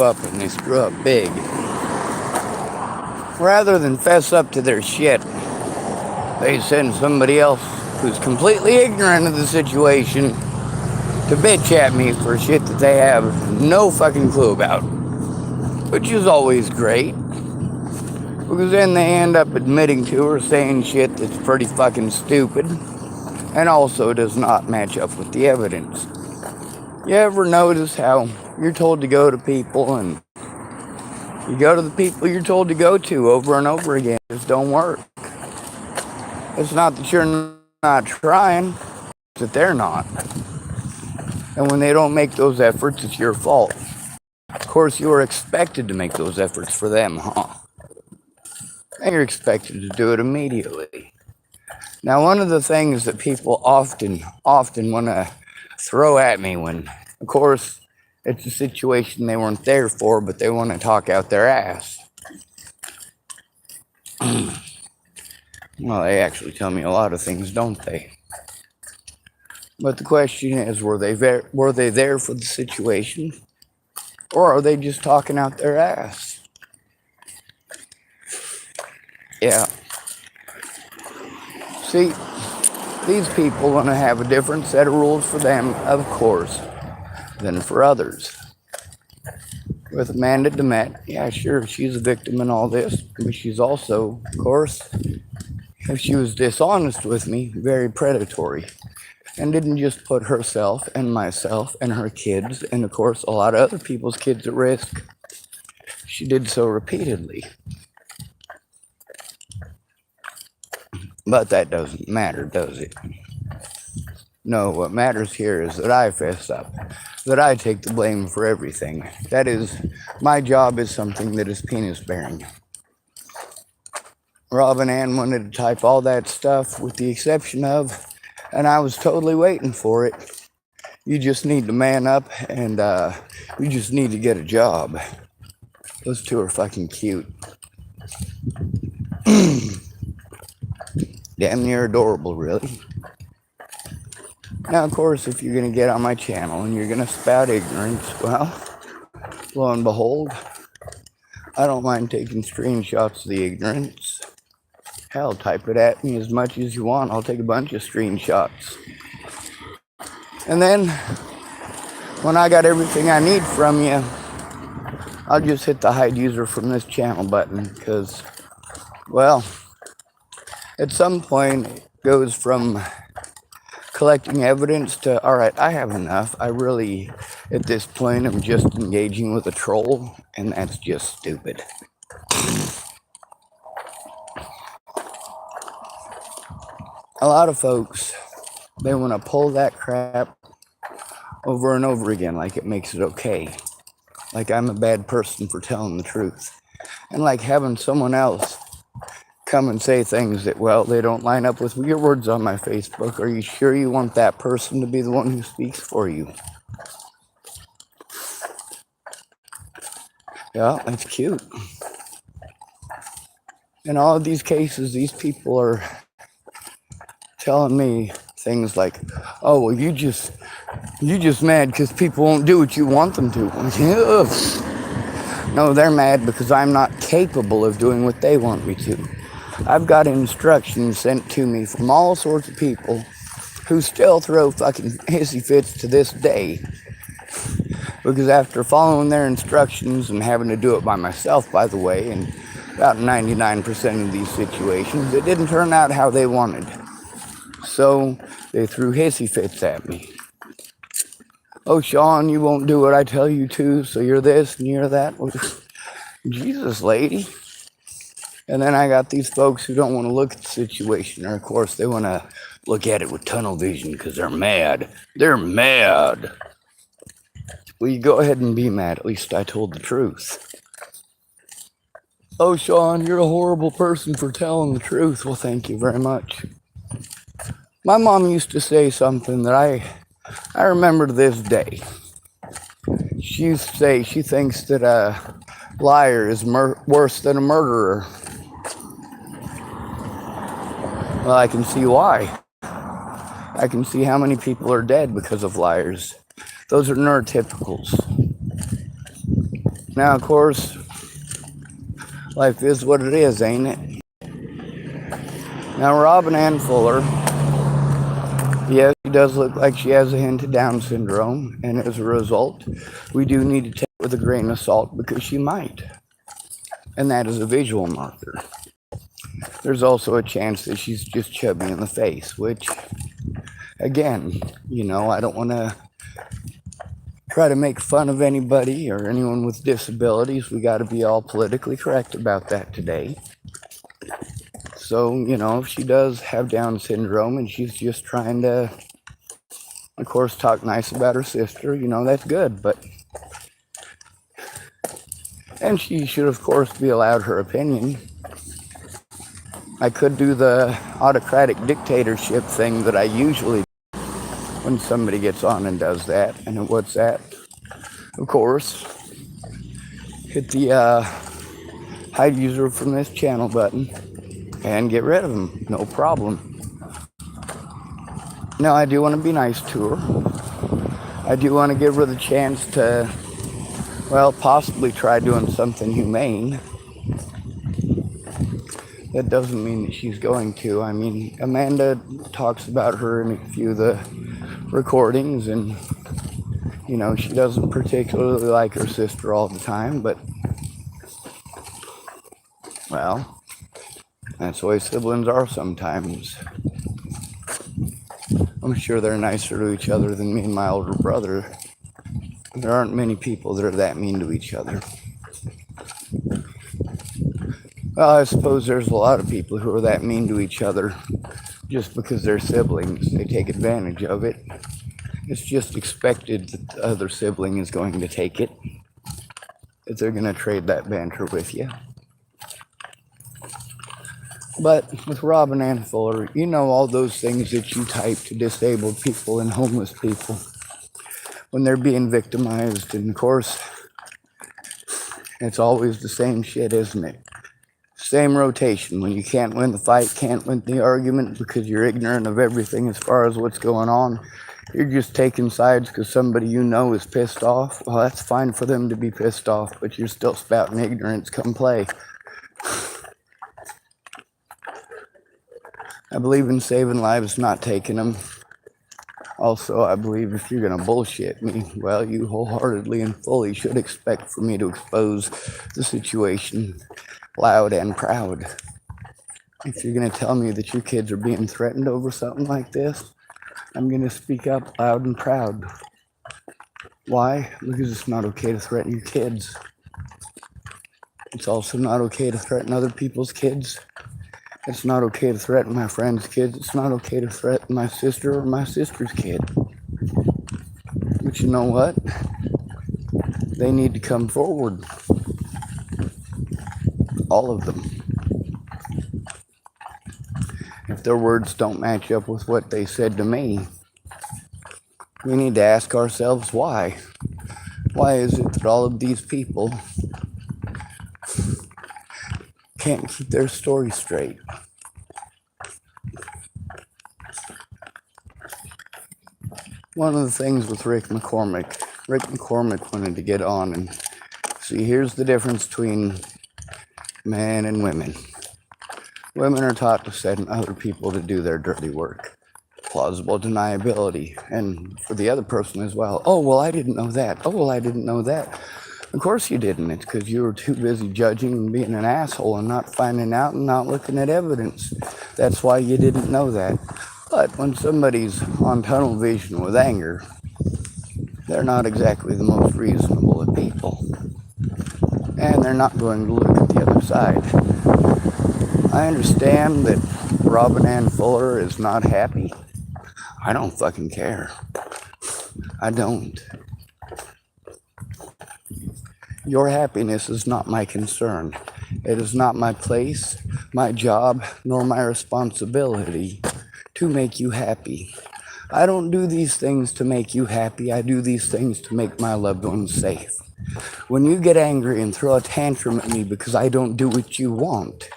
up and they screw up big, rather than fess up to their shit, they send somebody else who's completely ignorant of the situation to bitch at me for shit that they have no fucking clue about. Which is always great, because then they end up admitting to or saying shit that's pretty fucking stupid and also does not match up with the evidence. You ever notice how you're told to go to people and you go to the people you're told to go to over and over again? It just don't work. It's not that you're not trying, it's that they're not. And when they don't make those efforts, it's your fault. Of course, you are expected to make those efforts for them, huh? And you're expected to do it immediately. Now, one of the things that people often want to throw at me when, of course, it's a situation they weren't there for, but they want to talk out their ass. Well, they actually tell me a lot of things, don't they? But the question is, were they there for the situation? Or are they just talking out their ass? Yeah. See, these people want to have a different set of rules for them, of course, than for others. With Amanda Demet, yeah, sure, she's a victim in all this, but she's also, of course, if she was dishonest with me, very predatory. And didn't just put herself and myself and her kids, and of course a lot of other people's kids at risk. She did so repeatedly. But that doesn't matter, does it? No, what matters here is that I fess up, that I take the blame for everything. That is, my job is something that is penis-bearing. Rob and Ann wanted to type all that stuff with the exception of, and I was totally waiting for it, you just need to man up and you just need to get a job. Those two are fucking cute. Damn near adorable, really. Now, of course, if you're going to get on my channel and you're going to spout ignorance, well, lo and behold, I don't mind taking screenshots of the ignorance. Hell, type it at me as much as you want. I'll take a bunch of screenshots. And then, when I got everything I need from you, I'll just hit the hide user from this channel button because, well, at some point it goes from collecting evidence to, all right, I have enough. I really, at this point, am just engaging with a troll, and that's just stupid. A lot of folks, they want to pull that crap over and over again like it makes it okay. Like I'm a bad person for telling the truth. And like having someone else come and say things that, well, they don't line up with your words on my Facebook. Are you sure you want that person to be the one who speaks for you? Yeah, that's cute. In all of these cases, these people are telling me things like, oh, well, you just mad because people won't do what you want them to. No, they're mad because I'm not capable of doing what they want me to. I've got instructions sent to me from all sorts of people who still throw fucking hissy fits to this day. Because after following their instructions and having to do it by myself, by the way, in about 99% of these situations, it didn't turn out how they wanted. So they threw hissy fits at me. Oh, Sean, you won't do what I tell you to, so you're this and you're that. Jesus, lady. And then I got these folks who don't want to look at the situation, or of course they want to look at it with tunnel vision because they're mad. They're mad. Well, you go ahead and be mad. At least I told the truth. Oh, Sean, you're a horrible person for telling the truth. Well, thank you very much. My mom used to say something that I remember to this day. She used to say she thinks that a liar is worse than a murderer. Well, I can see why. I can see how many people are dead because of liars. Those are neurotypicals. Now, of course, life is what it is, ain't it? Now, Robin Ann Fuller, yes, she does look like she has a hint of Down syndrome, and as a result, we do need to take it with a grain of salt because she might, and that is a visual marker. There's also a chance that she's just chubby in the face, which, again, I don't want to try to make fun of anybody or anyone with disabilities. We got to be all politically correct about that today. So, if she does have Down syndrome and she's just trying to, of course, talk nice about her sister, that's good. And she should, of course, be allowed her opinion. I could do the autocratic dictatorship thing that I usually do when somebody gets on and does that. And what's that? Of course, hit the hide user from this channel button and get rid of them. No problem. Now, I do want to be nice to her. I do want to give her the chance to, possibly try doing something humane. That doesn't mean that she's going to. I mean, Amanda talks about her in a few of the recordings, and, she doesn't particularly like her sister all the time, but, that's the way siblings are sometimes. I'm sure they're nicer to each other than me and my older brother. There aren't many people that are that mean to each other. Well, I suppose there's a lot of people who are that mean to each other just because they're siblings. They take advantage of it. It's just expected that the other sibling is going to take it, that they're going to trade that banter with you. But with Robin Ann Fuller, all those things that you type to disabled people and homeless people when they're being victimized. And of course, it's always the same shit, isn't it? Same rotation. When you can't win the fight, can't win the argument because you're ignorant of everything as far as what's going on. You're just taking sides because somebody is pissed off. Well, that's fine for them to be pissed off, but you're still spouting ignorance. Come play. I believe in saving lives, not taking them. Also, I believe if you're going to bullshit me, you wholeheartedly and fully should expect for me to expose the situation loud and proud. If you're going to tell me that your kids are being threatened over something like this, I'm going to speak up loud and proud. Why? Because it's not okay to threaten your kids. It's also not okay to threaten other people's kids. It's not okay to threaten my friend's kids. It's not okay to threaten my sister or my sister's kid. But you know what? They need to come forward. All of them. If their words don't match up with what they said to me, we need to ask ourselves why. Why is it that all of these people can't keep their story straight? One of the things with Rick McCormick wanted to get on and see, here's the difference between men and women. Women are taught to send other people to do their dirty work. Plausible deniability. And for the other person as well. Oh, well, I didn't know that. Oh, well, I didn't know that. Of course you didn't. It's because you were too busy judging and being an asshole and not finding out and not looking at evidence. That's why you didn't know that. But when somebody's on tunnel vision with anger, they're not exactly the most reasonable of people. And they're not going to look at the other side. I understand that Robin Ann Fuller is not happy. I don't fucking care. I don't. Your happiness is not my concern. It is not my place, my job, nor my responsibility to make you happy. I don't do these things to make you happy. I do these things to make my loved ones safe. When you get angry and throw a tantrum at me because I don't do what you want,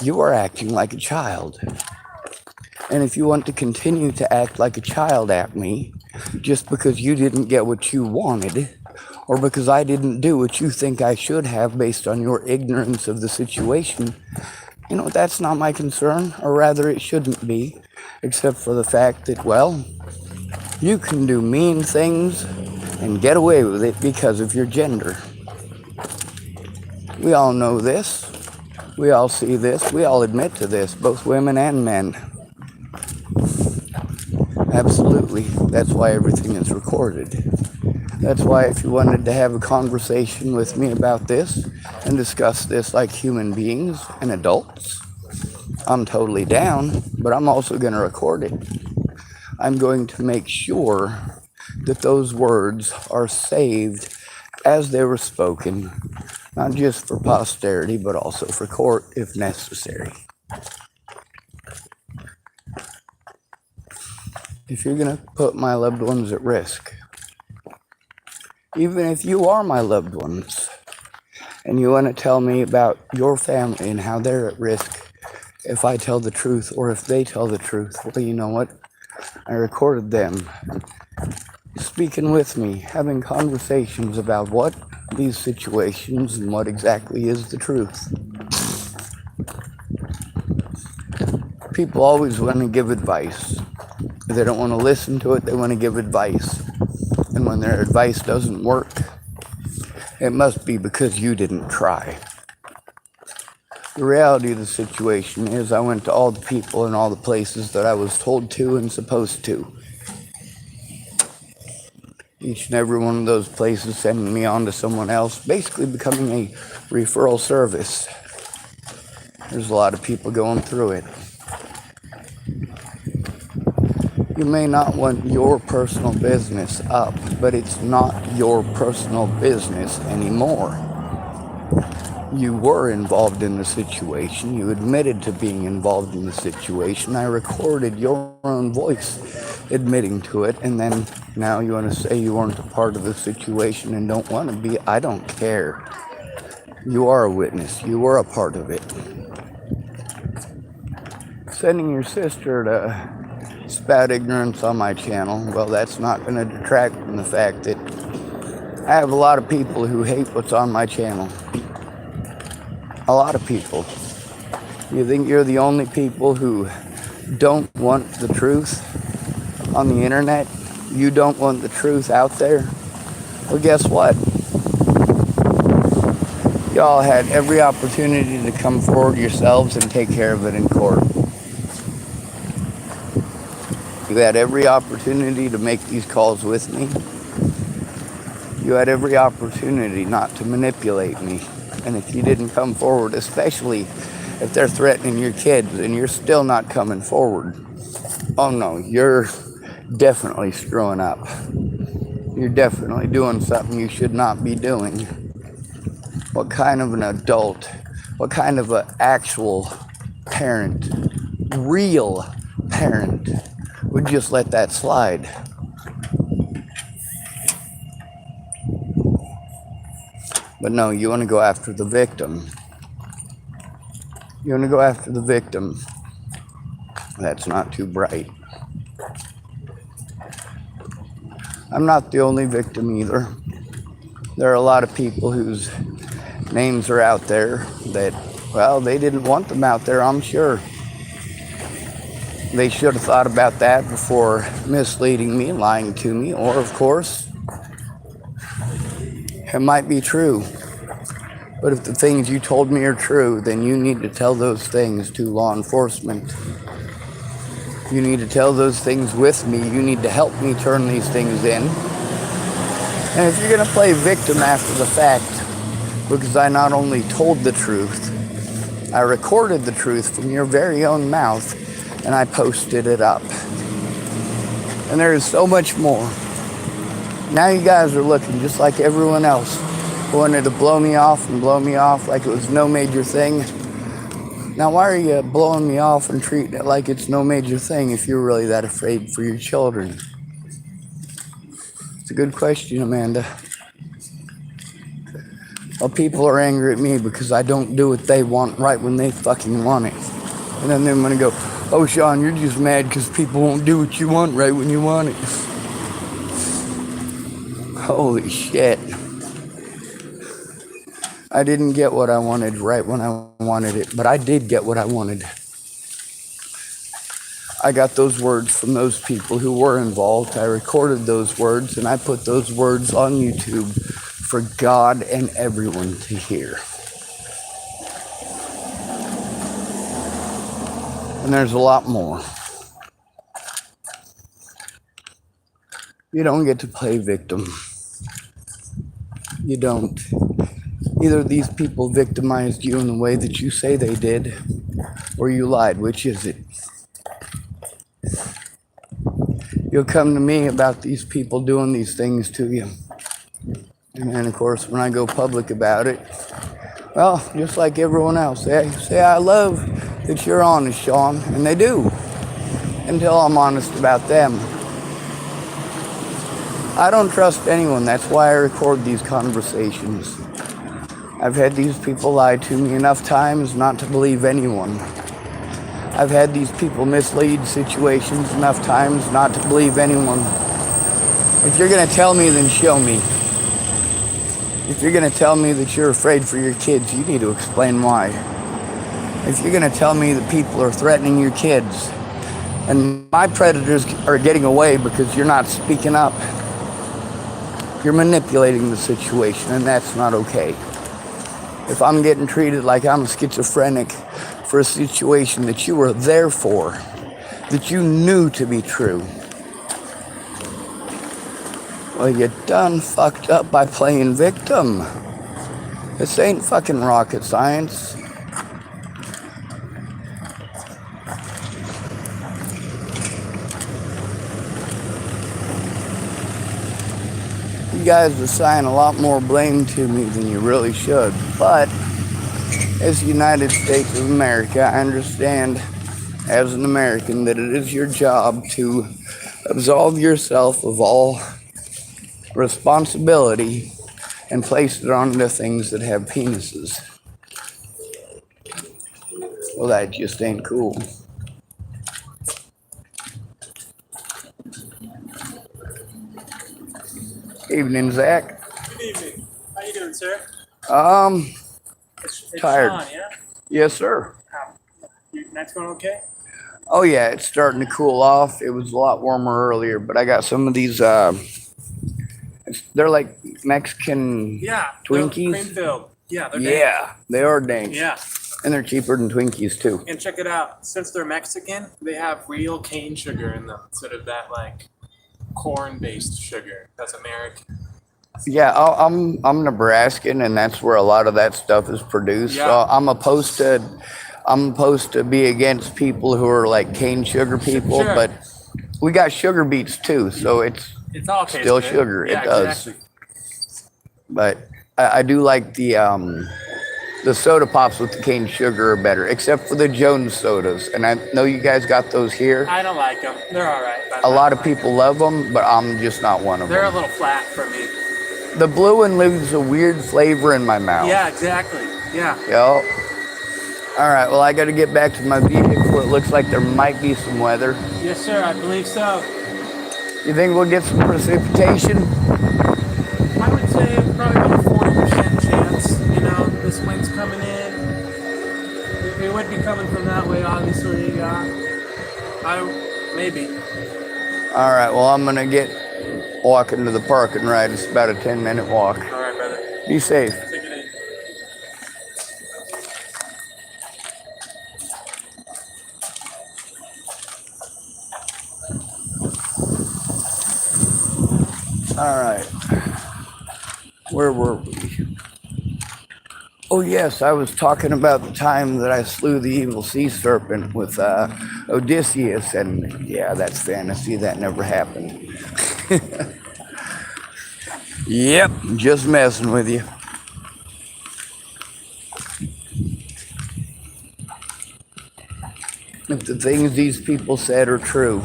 you are acting like a child. And if you want to continue to act like a child at me, just because you didn't get what you wanted, or because I didn't do what you think I should have based on your ignorance of the situation, that's not my concern, or rather it shouldn't be, except for the fact that, well, you can do mean things and get away with it because of your gender. We all know this. We all see this. We all admit to this, both women and men. Absolutely. That's why everything is recorded. That's why if you wanted to have a conversation with me about this and discuss this like human beings and adults, I'm totally down, but I'm also going to record it. I'm going to make sure that those words are saved as they were spoken, not just for posterity, but also for court if necessary. If you're going to put my loved ones at risk, even if you are my loved ones, and you want to tell me about your family and how they're at risk if I tell the truth or if they tell the truth, well, you know what? I recorded them speaking with me, having conversations about what these situations and what exactly is the truth. People always want to give advice. They don't want to listen to it, they want to give advice. And when their advice doesn't work, it must be because you didn't try. The reality of the situation is I went to all the people and all the places that I was told to and supposed to. Each and every one of those places sending me on to someone else, basically becoming a referral service. There's a lot of people going through it. You may not want your personal business up, but it's not your personal business anymore. You were involved in the situation. You admitted to being involved in the situation. I recorded your own voice admitting to it, and then now you want to say you weren't a part of the situation and don't want to be. I don't care. You are a witness. You were a part of it. Sending your sister to spout ignorance on my channel, well, that's not going to detract from the fact that I have a lot of people who hate what's on my channel. A lot of people. You think you're the only people who don't want the truth on the internet? You don't want the truth out there? Well, guess what? Y'all had every opportunity to come forward yourselves and take care of it in court. You had every opportunity to make these calls with me. You had every opportunity not to manipulate me. And if you didn't come forward, especially if they're threatening your kids and you're still not coming forward, oh no, you're definitely screwing up. You're definitely doing something you should not be doing. What kind of an adult, what kind of an actual parent, real parent, would just let that slide? But no, you want to go after the victim. You want to go after the victim. That's not too bright. I'm not the only victim either. There are a lot of people whose names are out there that, well, they didn't want them out there, I'm sure. They should have thought about that before misleading me, lying to me, or of course, it might be true. But if the things you told me are true, then you need to tell those things to law enforcement. You need to tell those things with me. You need to help me turn these things in. And if you're going to play victim after the fact, because I not only told the truth, I recorded the truth from your very own mouth, and I posted it up. And there is so much more. Now you guys are looking just like everyone else who wanted to blow me off like it was no major thing. Now why are you blowing me off and treating it like it's no major thing if you're really that afraid for your children? It's a good question, Amanda. Well, people are angry at me because I don't do what they want right when they fucking want it. And then they're going to go, oh, Sean, you're just mad because people won't do what you want right when you want it. Holy shit. I didn't get what I wanted right when I wanted it, but I did get what I wanted. I got those words from those people who were involved. I recorded those words and I put those words on YouTube for God and everyone to hear. And there's a lot more. You don't get to play victim. You don't. Either these people victimized you in the way that you say they did, or you lied. Which is it? You'll come to me about these people doing these things to you. And then, of course, when I go public about it, well, just like everyone else, they say, I love that you're honest, Sean. And they do, until I'm honest about them. I don't trust anyone. That's why I record these conversations. I've had these people lie to me enough times not to believe anyone. I've had these people mislead situations enough times not to believe anyone. If you're going to tell me, then show me. If you're going to tell me that you're afraid for your kids, you need to explain why. If you're going to tell me that people are threatening your kids and my predators are getting away because you're not speaking up, you're manipulating the situation, and that's not okay. If I'm getting treated like I'm schizophrenic for a situation that you were there for, that you knew to be true, well, you done fucked up by playing victim. This ain't fucking rocket science. You guys assign a lot more blame to me than you really should. But as the United States of America, I understand as an American that it is your job to absolve yourself of all responsibility and place it on the things that have penises. Well, that just ain't cool. Evening, Zach. Good evening. How you doing, sir? It's Tired. Sean, yeah? Yes, sir. Your night's going okay? Oh yeah, it's starting to cool off. It was a lot warmer earlier, but I got some of these. They're like Mexican Twinkies. Cream filled. Yeah, they're Yeah, they are dank. Yeah. And they're cheaper than Twinkies too. And check it out. Since they're Mexican, they have real cane sugar in them instead of that like corn-based sugar. That's American. Yeah, I'm Nebraskan, and that's where a lot of that stuff is produced. Yeah. So I'm opposed to be against people who are like cane sugar people, Sure. but we got sugar beets too, so it's all still tastes good. sugar. Yeah, it does. Exactly. But I do like the soda pops with the cane sugar are better, except for the Jones sodas. And I know you guys got those here. I don't like them. They're all right. A lot of people love them, but I'm just not one of They're a them. little flat for me. The blue one leaves a weird flavor in my mouth. Yeah, exactly. Yeah. Yo. All right, well, I got to get back to my vehicle. It looks like there might be some weather. Yes, sir. I believe so. You think we'll get some precipitation? I would say probably about a 40% chance. You know, this wind's coming in. It would be coming from that way, obviously. Maybe. All right, well, I'm going to get walking to the parking ride. It's about a 10-minute walk. All right, brother. Be safe. Take it easy. All right. Where were we? Oh, yes, I was talking about the time that I slew the evil sea serpent with Odysseus, and yeah, that's fantasy. That never happened. Yep, just messing with you. If the things these people said are true,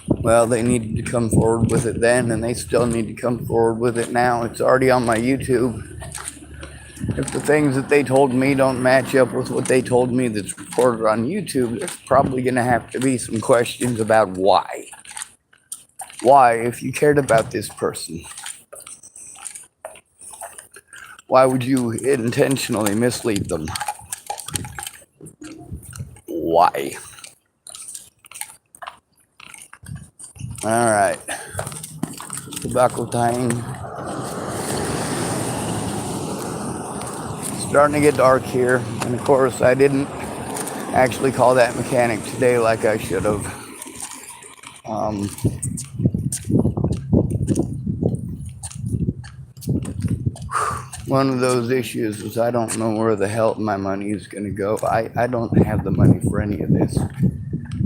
well, they needed to come forward with it then, and they still need to come forward with it now. It's already on my YouTube. If the things that they told me don't match up with what they told me that's reported on YouTube, there's probably going to have to be some questions about why. Why, if you cared about this person? Why would you intentionally mislead them? Why? All right. Tobacco time. Starting to get dark here, and of course I didn't actually call that mechanic today like I should have. One of those issues is I don't know where the hell my money is going to go. I don't have the money for any of this.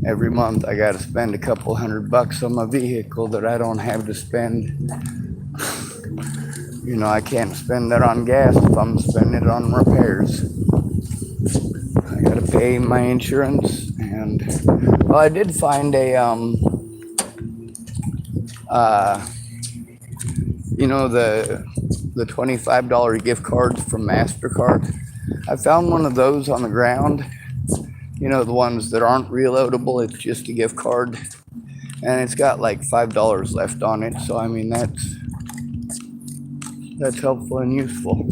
Every month I got to spend a couple $100 on my vehicle that I don't have to spend. You know, I can't spend that on gas if I'm spending it on repairs. I got to pay my insurance, and well, I did find a you know, the $25 gift cards from MasterCard. I found one of those on the ground. You know, the ones that aren't reloadable. It's just a gift card, and it's got like $5 left on it. So I mean, that's helpful and useful.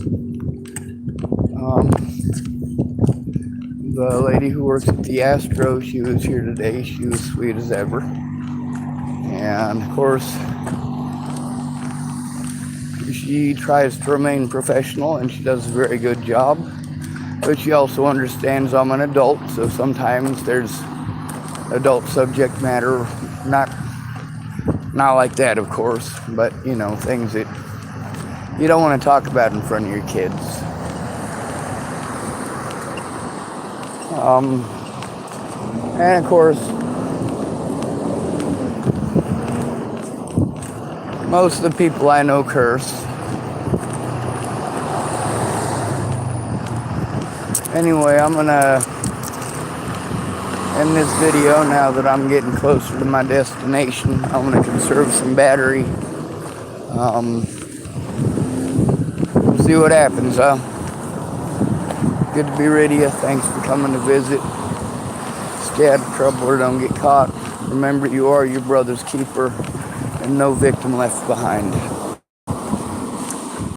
The lady who works at the Astro, she was here today. She was sweet as ever, and of course, she tries to remain professional, and she does a very good job. But she also understands I'm an adult, so sometimes there's adult subject matter, not like that, of course, but you know, things that you don't want to talk about in front of your kids. And of course, most of the people I know curse. Anyway, I'm gonna end this video now that I'm getting closer to my destination. I'm gonna conserve some battery. See what happens, huh? Good to be with you. Thanks for coming to visit. Stay out of trouble or don't get caught. Remember, you are your brother's keeper, and no victim left behind.